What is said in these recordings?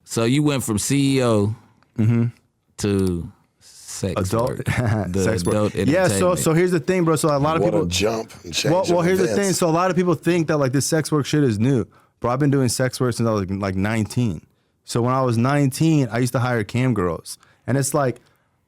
So you went from CEO to sex work. Sex work. Yeah, so here's the thing, bro. So a lot of people jump and change. Well, here's the thing. So a lot of people think that like this sex work shit is new. Bro, I've been doing sex work since I was like 19. So when I was 19, I used to hire cam girls. And it's like,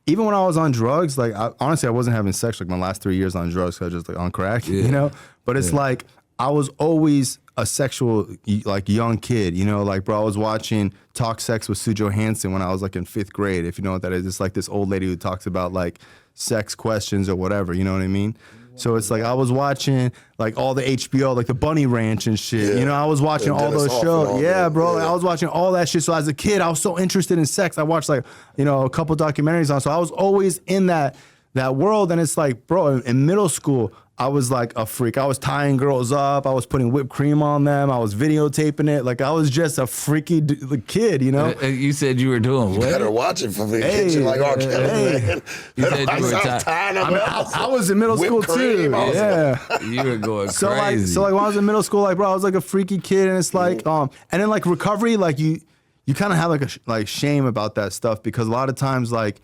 even when I was on drugs, like honestly, I wasn't having sex like my last 3 years on drugs. 'Cause I was just like on crack, you know? But it's like, I was always a sexual, like young kid, you know? Like, bro, I was watching Talk Sex with Sue Johansson when I was like in 5th grade, if you know what that is. It's like this old lady who talks about like sex questions or whatever, you know what I mean? So it's like I was watching like all the HBO, like the Bunny Ranch and shit. You know, I was watching all those shows. Yeah, bro. Like, I was watching all that shit. So as a kid, I was so interested in sex. I watched like, you know, a couple documentaries on. So I was always in that world. And it's like, bro, in middle school, I was like a freak. I was tying girls up. I was putting whipped cream on them. I was videotaping it. Like I was just a freaky kid, you know? You said you were doing what? You better watch it from the kitchen like R. Kelly, man. You said you were tying them up. I was in middle school too. Yeah. You were going So crazy. like when I was in middle school, like bro, I was like a freaky kid, and it's like and then like recovery, like you kind of have like a shame about that stuff because a lot of times like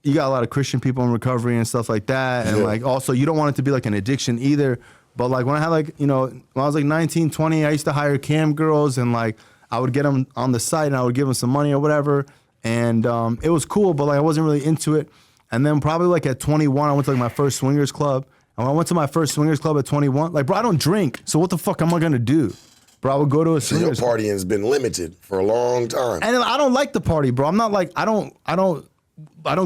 you got a lot of Christian people in recovery and stuff like that, and like also you don't want it to be like an addiction either. But like when I had like, you know, when I was like 19, 20, I used to hire cam girls and like I would get them on the site and I would give them some money or whatever, and it was cool, but like I wasn't really into it. And then probably like at 21, I went to like my first swingers club. And when I went to my first swingers club at 21, like, bro, I don't drink. So what the fuck am I gonna do? Bro, I would go to a swingers club. Your partying has been limited for a long time. And I don't like the party, bro. I'm not like, I don't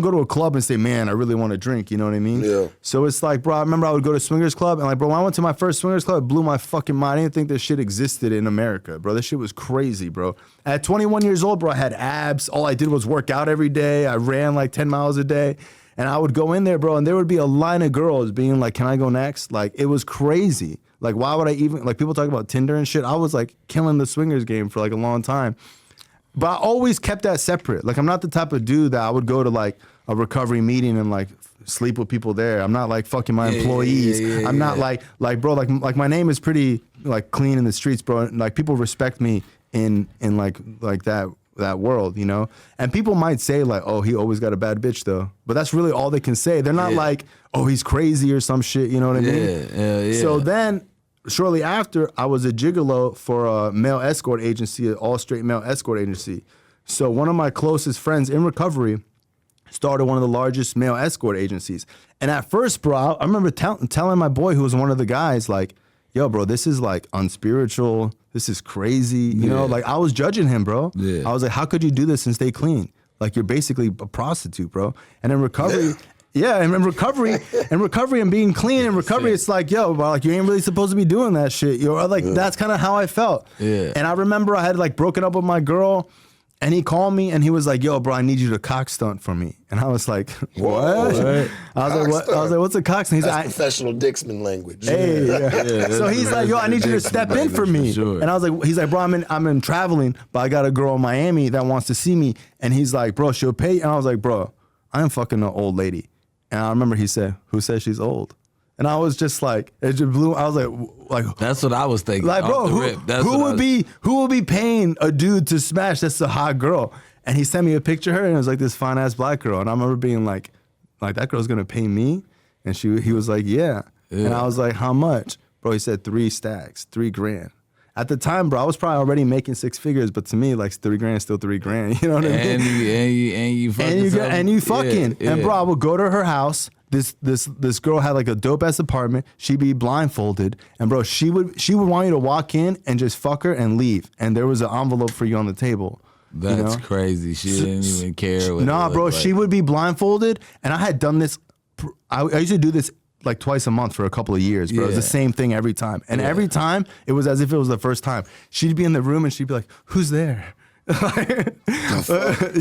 go to a club and say, man, I really want to drink. You know what I mean? Yeah. So it's like, bro, I remember I would go to swingers club and like, bro, when I went to my first swingers club, it blew my fucking mind. I didn't think this shit existed in America, bro. This shit was crazy, bro. At 21 years old, bro, I had abs. All I did was work out every day. I ran like 10 miles a day. And I would go in there, bro, and there would be a line of girls being like, can I go next? Like, it was crazy. Like, why would I even, like, people talk about Tinder and shit. I was like killing the swingers game for like a long time. But I always kept that separate. Like, I'm not the type of dude that I would go to like a recovery meeting and like sleep with people there. I'm not like fucking my employees. I'm not like bro, like my name is pretty like clean in the streets, bro. And, like people respect me in like that world, you know? And people might say like, oh, he always got a bad bitch though. But that's really all they can say. They're not like, oh, he's crazy or some shit, you know what I mean? Yeah. So then shortly after, I was a gigolo for a male escort agency, an all-straight male escort agency. So one of my closest friends in recovery started one of the largest male escort agencies. And at first, bro, I remember telling my boy who was one of the guys, like, yo, bro, this is like unspiritual. This is crazy. You know, like I was judging him, bro. Yeah. I was like, how could you do this and stay clean? Like you're basically a prostitute, bro. And in recovery, and in recovery and being clean in recovery, it's like, yo, bro, like you ain't really supposed to be doing that shit. Yo, like that's kind of how I felt. Yeah. And I remember I had like broken up with my girl. And he called me and he was like, yo, bro, I need you to cock stunt for me. And I was like, what? I was like, what's a cock stunt? He's like, professional Dixman language. Hey, so he's like, yo, I need you to step in for me. Sure. And I was like, he's like, bro, I'm in traveling, but I got a girl in Miami that wants to see me. And he's like, bro, she'll pay. And I was like, bro, I am fucking an old lady. And I remember he said, who says she's old? And I was just like, it just blew. I was like, that's what I was thinking. Like, bro, who will be paying a dude to smash? That's a hot girl. And he sent me a picture of her, and it was like this fine ass black girl. And I remember being like that girl's gonna pay me? And he was like, yeah. And I was like, how much? Bro, he said 3 stacks, $3,000. At the time, bro, I was probably already making 6 figures, but to me, like $3,000 is still $3,000. You know what I mean? And you fucking. And bro, I would go to her house. This girl had like a dope ass apartment. She'd be blindfolded, and bro, she would want you to walk in and just fuck her and leave. And there was an envelope for you on the table. That's crazy. She didn't even care. Nah, bro, she would be blindfolded, and I had done this. I used to do this like twice a month for a couple of years, bro. It was the same thing every time, and every time it was as if it was the first time. She'd be in the room and she'd be like, "Who's there?"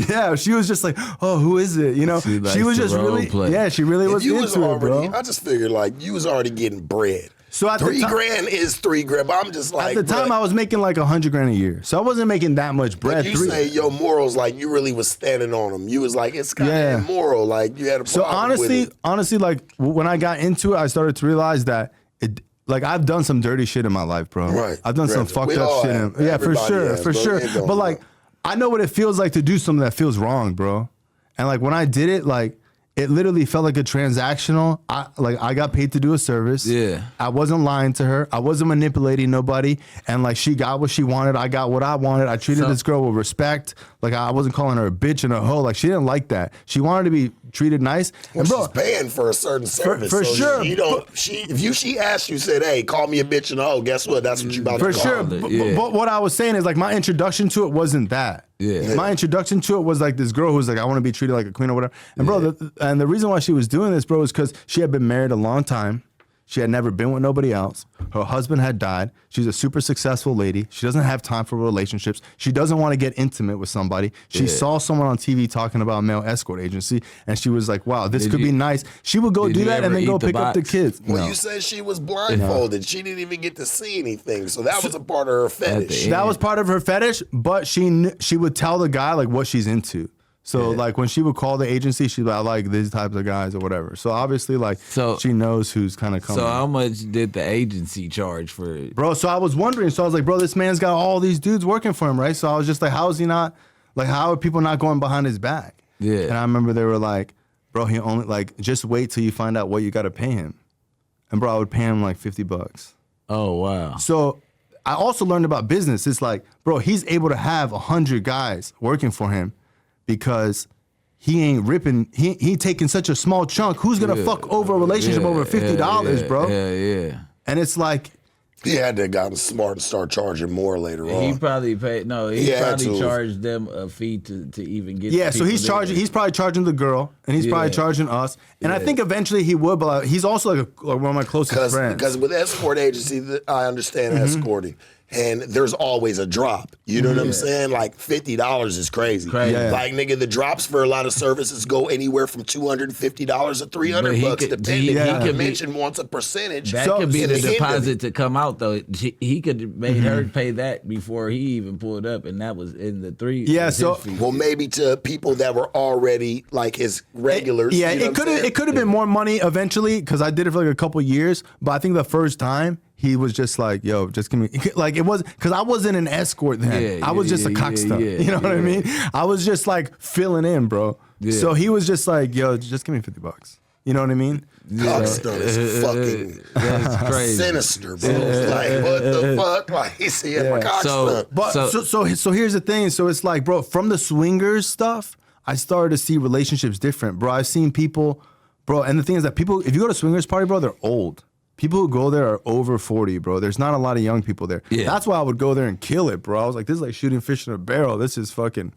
Yeah, she was just like, oh, who is it? You know, she was just really, she really was into it, bro. I just figured like you was already getting bread. So at $3,000 is $3,000. But I'm just like, at the time I was making like $100,000 a year, so I wasn't making that much bread. But you say your morals, like you really was standing on them. You was like, it's kind of immoral. Like you had a problem with it. honestly, like when I got into it, I started to realize that it. Like I've done some dirty shit in my life, bro. Right. I've done some fucked up shit. For sure. But like, I know what it feels like to do something that feels wrong, bro. And like when I did it, like it literally felt like a transactional. I got paid to do a service. Yeah. I wasn't lying to her. I wasn't manipulating nobody. And like she got what she wanted. I got what I wanted. I treated this girl with respect. Like I wasn't calling her a bitch and a hoe. Like she didn't like that. She wanted to be treated nice. Well, and bro, she's paying for a certain service. For so sure. If she asked you, said, hey, call me a bitch and a hoe, guess what? That's what you about for to call sure. her. But what I was saying is like my introduction to it wasn't that. Yeah. My introduction to it was like this girl who was like, I want to be treated like a queen or whatever. And bro, and the reason why she was doing this, bro, is because she had been married a long time. She had never been with nobody else. Her husband had died. She's a super successful lady. She doesn't have time for relationships. She doesn't want to get intimate with somebody. She saw someone on TV talking about a male escort agency, and she was like, wow, this could be nice. She would go do that and then go pick up the kids. Well, you said she was blindfolded. She didn't even get to see anything. So that was a part of her fetish. That was part of her fetish, but she would tell the guy like what she's into. So like when she would call the agency, she'd be like, I like these types of guys or whatever. So obviously like she knows who's kind of coming. So how much did the agency charge for it? Bro, so I was wondering. So I was like, bro, this man's got all these dudes working for him, right? So I was just like, how is he not, like how are people not going behind his back? Yeah. And I remember they were like, bro, he only like, just wait till you find out what you got to pay him. And bro, I would pay him like $50. Oh, wow. So I also learned about business. It's like, bro, he's able to have 100 guys working for him because he ain't ripping, he taking such a small chunk. Who's gonna fuck over a relationship over $50, bro? Yeah. And it's like, he had to have gotten smart and start charging more later on. He probably paid. No, he probably charged them a fee to even get. yeah. So he's charging. He's probably charging the girl, and he's probably charging us. And I think eventually he would, but he's also like one of my closest friends. Because with escort agency, I understand escorting. And there's always a drop. You know what I'm saying? Like $50 is crazy. Yeah. Like nigga, the drops for a lot of services go anywhere from $250 to $300, depending. Not to mention once a percentage. That could be the deposit to come out though. He could have made her pay that before he even pulled up, and that was in the $3. Yeah. So well, maybe to people that were already like his regulars. Yeah. You know it could have been more money eventually because I did it for like a couple years. But I think the first time he was just like, yo, just give me, like it was, because I wasn't an escort then. I was just a cockster. You know what I mean? I was just like filling in, bro. So he was just like, yo, just give me $50. You know what I mean? Cockster is fucking That's crazy. sinister, bro. Like, what the fuck? Like, he's my cockster. So here's the thing. So it's like, bro, from the swingers stuff, I started to see relationships different, bro. I've seen people, bro, and the thing is that people, if you go to swingers party, bro, they're old. People who go there are over 40, bro. There's not a lot of young people there. Yeah. That's why I would go there and kill it, bro. I was like, this is like shooting fish in a barrel. This is fucking,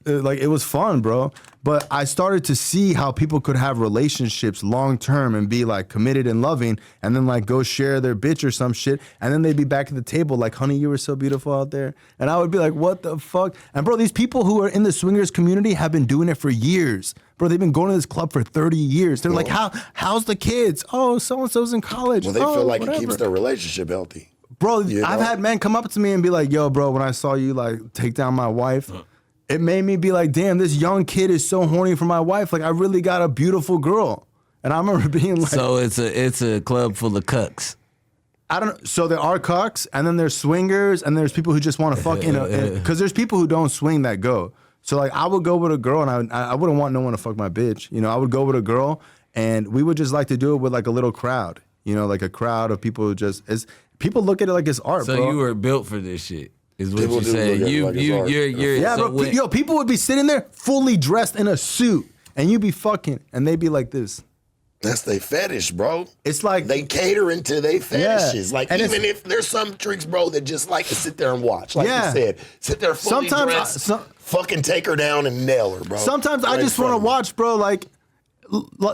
like, it was fun, bro. But I started to see how people could have relationships long term and be like committed and loving and then like go share their bitch or some shit. And then they'd be back at the table like, honey, you were so beautiful out there. And I would be like, what the fuck? And bro, these people who are in the swingers community have been doing it for years. Bro, they've been going to this club for 30 years. They're like, how's the kids? Oh, so-and-so's in college. Well, they feel like whatever. it keeps their relationship healthy. Bro, I've had men come up to me and be like, yo, bro, when I saw you like take down my wife, it made me be like, damn, this young kid is so horny for my wife. Like, I really got a beautiful girl. And I remember being like... So it's a club full of cucks. I don't know. So there are cucks, and then there's swingers, and there's people who just want to fuck in a... Because there's people who don't swing that go. So like I would go with a girl and I wouldn't want no one to fuck my bitch. You know, I would go with a girl and we would just like to do it with like a little crowd. You know, like a crowd of people who just people look at it like it's art, so bro. So you were built for this shit. Is what people you're saying. Yeah, so bro, people would be sitting there fully dressed in a suit and you'd be fucking and they'd be like this. That's their fetish, bro. It's like they catering to their fetishes. Like and even if there's some tricks, bro, that just like to sit there and watch. Like you said, sit there fully dressed, fucking take her down and nail her, bro. Sometimes I just want to watch, bro. Like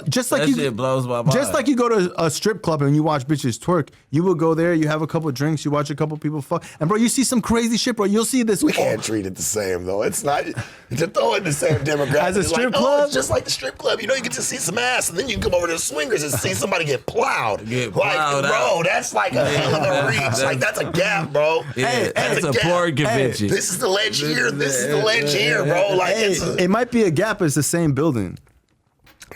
just like that shit blows my mind. Just like you go to a strip club and you watch bitches twerk, you will go there, you have a couple drinks, you watch a couple people fuck, and bro, you see some crazy shit, bro. You'll see this. We can't treat it the same though. It's not to throw it in the same demographic. As a strip club, it's just like the strip club. You know, you get to see some ass, and then you can come over to the swingers and see somebody get plowed. Bro, that's like a hell of a reach. Like that's a gap, bro. Yeah, that's a porn convention. This is the ledge here. This is the ledge here, bro. Like it might be a gap. It's the same building.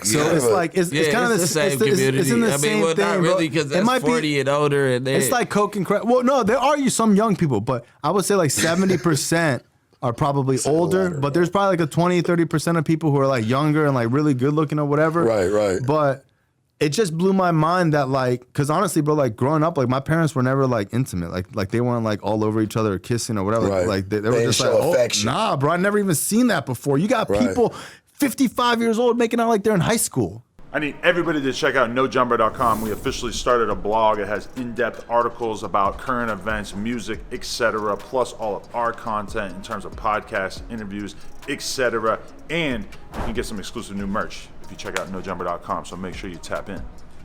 So it's like it's kind of the same community. It's in the same thing, not really, because that's 40 and older, and it's like coke and crack. Well, no, there are some young people, but I would say like 70%. are probably older, but there's probably like a 20-30% of people who are like younger and like really good looking or whatever. Right. But it just blew my mind that like, because honestly, bro, like growing up, like my parents were never like intimate, like they weren't like all over each other or kissing or whatever. Right. Like they were just like, affection. Nah, bro, I never even seen that before. You got people 55 years old making out like they're in high school. I need everybody to check out NoJumper.com. We officially started a blog. It has in-depth articles about current events, music, etc., plus all of our content in terms of podcasts, interviews, etc. And you can get some exclusive new merch if you check out NoJumper.com. So make sure you tap in.